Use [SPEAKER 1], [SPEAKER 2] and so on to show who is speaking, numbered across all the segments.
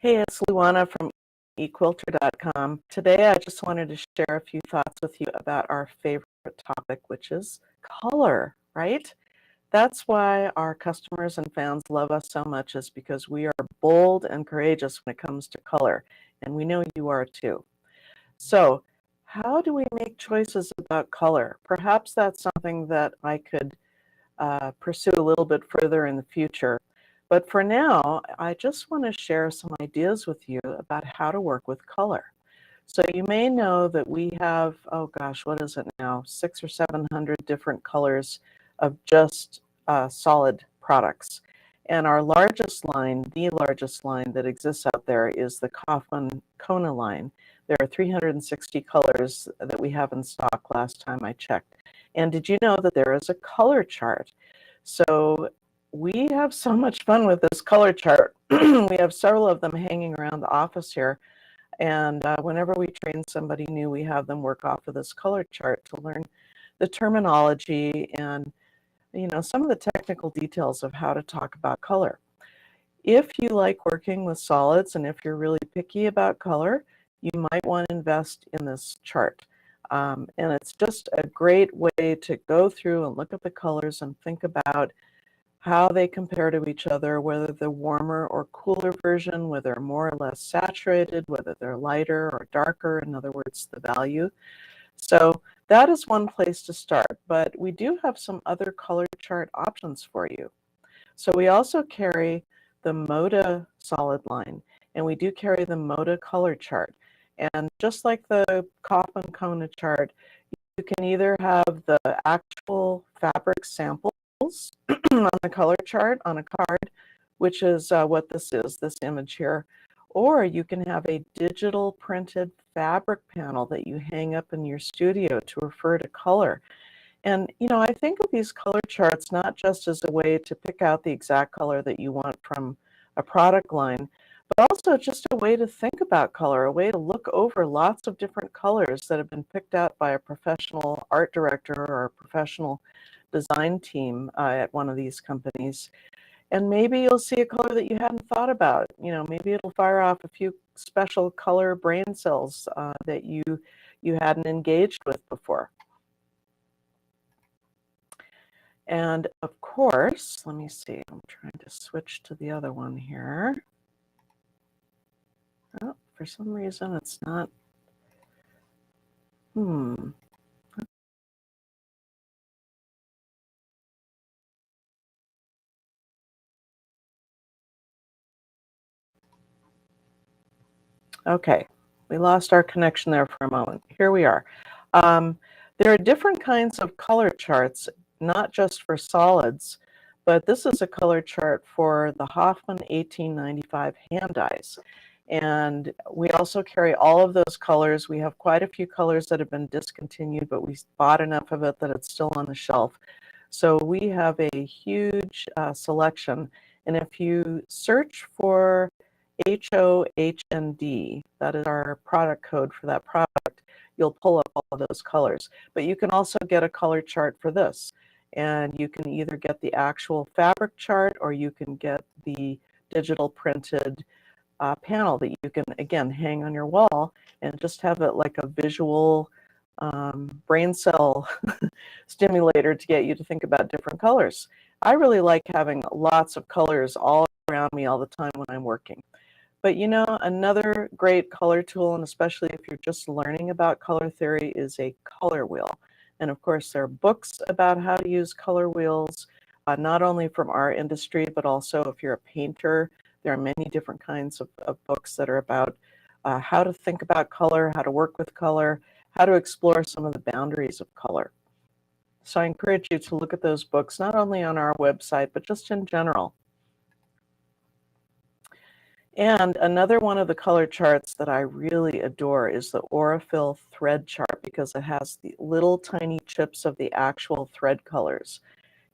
[SPEAKER 1] Hey, it's Luana from Equilter.com. Today, I just wanted to share a few thoughts with you about our favorite topic, which is color, right? That's why our customers and fans love us so much, is because we are bold and courageous when it comes to color, and we know you are too. So, how do we make choices about color? Perhaps that's something that I could pursue a little bit further in the future. But for now, I just want to share some ideas with you about how to work with color. So you may know that we have, oh gosh, what is it now? 600 or 700 different colors of just solid products. And our largest line, the largest line that exists out there, is the Hoffman Kona line. There are 360 colors that we have in stock last time I checked. And did you know that there is a color chart? So we have so much fun with this color chart. We have several of them hanging around the office here. And whenever we train somebody new, we have them work off of this color chart to learn the terminology and, some of the technical details of how to talk about color. If you like working with solids and if you're really picky about color, you might want to invest in this chart. And it's just a great way to go through and look at the colors and think about how they compare to each other, whether they're warmer or cooler version, whether they're more or less saturated, whether they're lighter or darker, in other words, the value. So that is one place to start, but we do have some other color chart options for you. So we also carry the Moda solid line, and we do carry the Moda color chart. And just like the Kaufman Kona chart, you can either have the actual fabric samples on the color chart on a card, which is what this is, this image here, or you can have a digital printed fabric panel that you hang up in your studio to refer to color. And, I think of these color charts not just as a way to pick out the exact color that you want from a product line, but also just a way to think about color, a way to look over lots of different colors that have been picked out by a professional art director or a professional design team at one of these companies. And maybe you'll see a color that you hadn't thought about. Maybe it'll fire off a few special color brain cells that you hadn't engaged with before. And of course, let me see, I'm trying to switch to the other one here. Oh, for some reason it's not. Okay, we lost our connection there for a moment. Here we are. There are different kinds of color charts, not just for solids, but this is a color chart for the Hoffman 1895 hand dyes. And we also carry all of those colors. We have quite a few colors that have been discontinued, but we bought enough of it that it's still on the shelf. So we have a huge selection. And if you search for HOHND, that is our product code for that product, you'll pull up all of those colors. But you can also get a color chart for this. And you can either get the actual fabric chart or you can get the digital printed panel that you can, again, hang on your wall and just have it like a visual brain cell stimulator to get you to think about different colors. I really like having lots of colors all around me all the time when I'm working. But another great color tool, and especially if you're just learning about color theory, is a color wheel. And of course, there are books about how to use color wheels, not only from our industry, but also if you're a painter. There are many different kinds of books that are about how to think about color, how to work with color, how to explore some of the boundaries of color. So I encourage you to look at those books, not only on our website, but just in general. And another one of the color charts that I really adore is the Orophil thread chart, because it has the little tiny chips of the actual thread colors.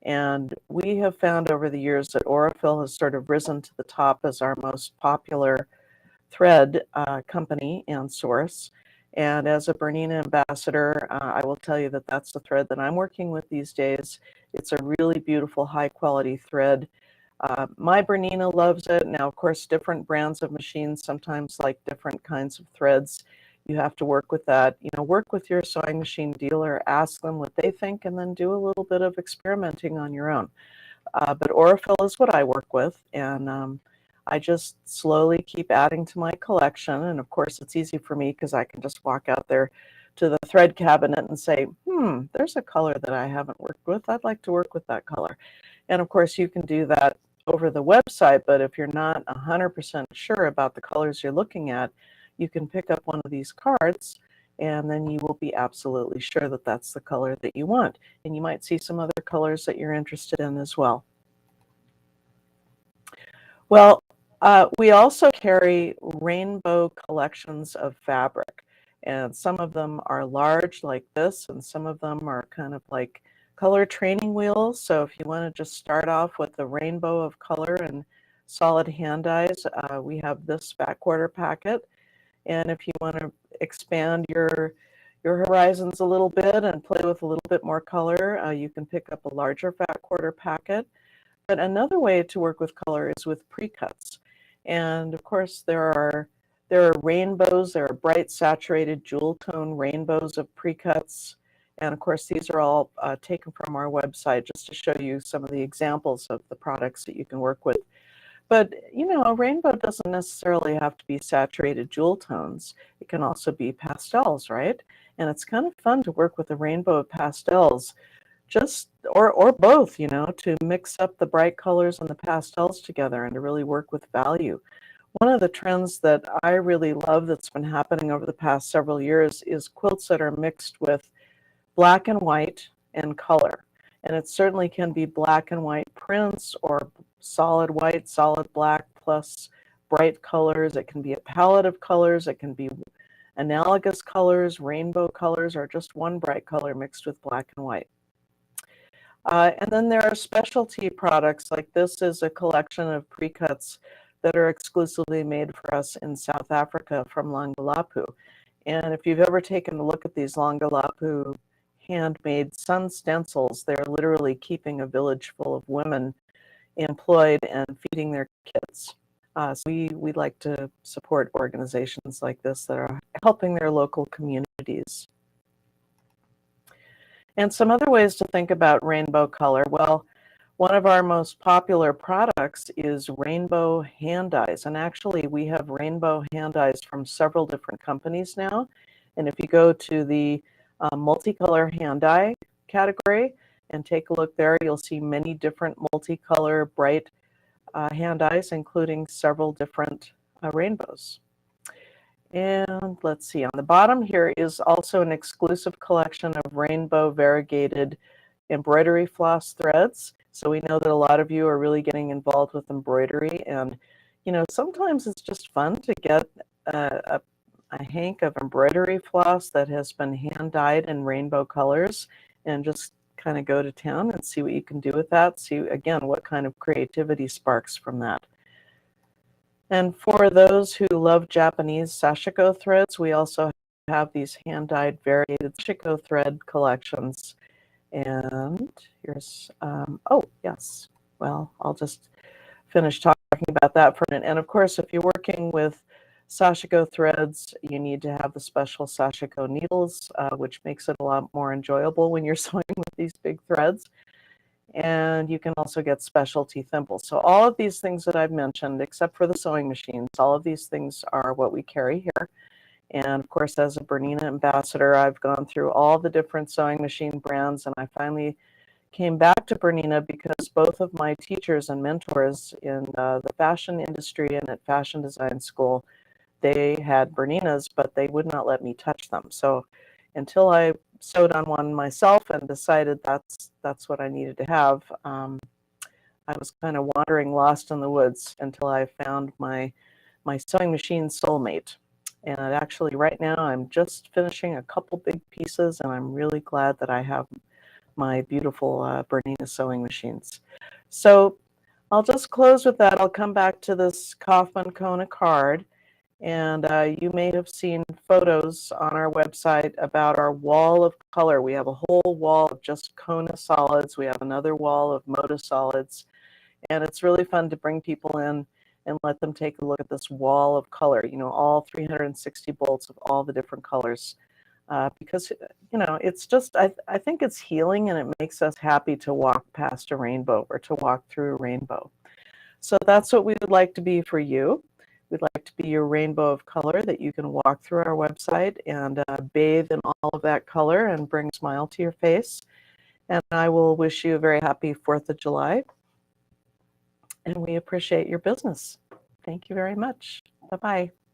[SPEAKER 1] And we have found over the years that Orophil has sort of risen to the top as our most popular thread company and source. And as a Bernina ambassador, I will tell you that that's the thread that I'm working with these days. It's a really beautiful, high quality thread. My Bernina loves it. Now, of course, different brands of machines sometimes like different kinds of threads. You have to work with that. Work with your sewing machine dealer, ask them what they think, and then do a little bit of experimenting on your own. But Orophil is what I work with, and I just slowly keep adding to my collection. And of course, it's easy for me because I can just walk out there to the thread cabinet and say, there's a color that I haven't worked with. I'd like to work with that color. And of course, you can do that over the website, but if you're not 100% sure about the colors you're looking at, you can pick up one of these cards, and then you will be absolutely sure that that's the color that you want. And you might see some other colors that you're interested in as well. Well, we also carry rainbow collections of fabric, and some of them are large like this, and some of them are kind of like color training wheels. So if you want to just start off with a rainbow of color and solid hand dyes, we have this back quarter packet. And if you want to expand your horizons a little bit and play with a little bit more color, you can pick up a larger back quarter packet. But another way to work with color is with pre-cuts. And of course, there are rainbows, there are bright saturated jewel tone rainbows of pre-cuts. And of course, these are all taken from our website just to show you some of the examples of the products that you can work with. But, a rainbow doesn't necessarily have to be saturated jewel tones. It can also be pastels, right? And it's kind of fun to work with a rainbow of pastels, just or both, to mix up the bright colors and the pastels together and to really work with value. One of the trends that I really love that's been happening over the past several years is quilts that are mixed with black and white and color. And it certainly can be black and white prints or solid white, solid black plus bright colors. It can be a palette of colors. It can be analogous colors, rainbow colors, or just one bright color mixed with black and white. And then there are specialty products, like this is a collection of pre-cuts that are exclusively made for us in South Africa from Langalapu. And if you've ever taken a look at these Langalapu handmade sun stencils, they're literally keeping a village full of women employed and feeding their kids. So we like to support organizations like this that are helping their local communities. And some other ways to think about rainbow color. Well, one of our most popular products is rainbow hand dyes. And actually, we have rainbow hand dyes from several different companies now. And if you go to the multicolor hand dye category and take a look there, you'll see many different multicolor bright hand dyes, including several different rainbows. And let's see, on the bottom here is also an exclusive collection of rainbow variegated embroidery floss threads. So we know that a lot of you are really getting involved with embroidery, and sometimes it's just fun to get a hank of embroidery floss that has been hand dyed in rainbow colors and just kind of go to town and see what you can do with that. See again what kind of creativity sparks from that. And for those who love Japanese Sashico threads, we also have these hand-dyed variated Sashico thread collections. And here's, oh, yes. Well, I'll just finish talking about that for a minute. And of course, if you're working with Sashico threads, you need to have the special Sashico needles, which makes it a lot more enjoyable when you're sewing with these big threads. And you can also get specialty thimbles. So all of these things that I've mentioned, except for the sewing machines, all of these things are what we carry here. And of course, as a Bernina ambassador, I've gone through all the different sewing machine brands, and I finally came back to Bernina because both of my teachers and mentors in the fashion industry and at fashion design school, they had Berninas, but they would not let me touch them. So until I sewed on one myself and decided that's what I needed to have, I was kind of wandering lost in the woods until I found my sewing machine soulmate. And actually right now I'm just finishing a couple big pieces, and I'm really glad that I have my beautiful Bernina sewing machines. So I'll just close with that. I'll come back to this Hoffman Kona card. And you may have seen photos on our website about our wall of color. We have a whole wall of just Kona solids. We have another wall of Moda solids. And it's really fun to bring people in and let them take a look at this wall of color, all 360 bolts of all the different colors. Because, it's just, I think it's healing, and it makes us happy to walk past a rainbow or to walk through a rainbow. So that's what we would like to be for you. We'd like to be your rainbow of color that you can walk through our website and bathe in all of that color and bring a smile to your face. And I will wish you a very happy 4th of July. And we appreciate your business. Thank you very much. Bye-bye.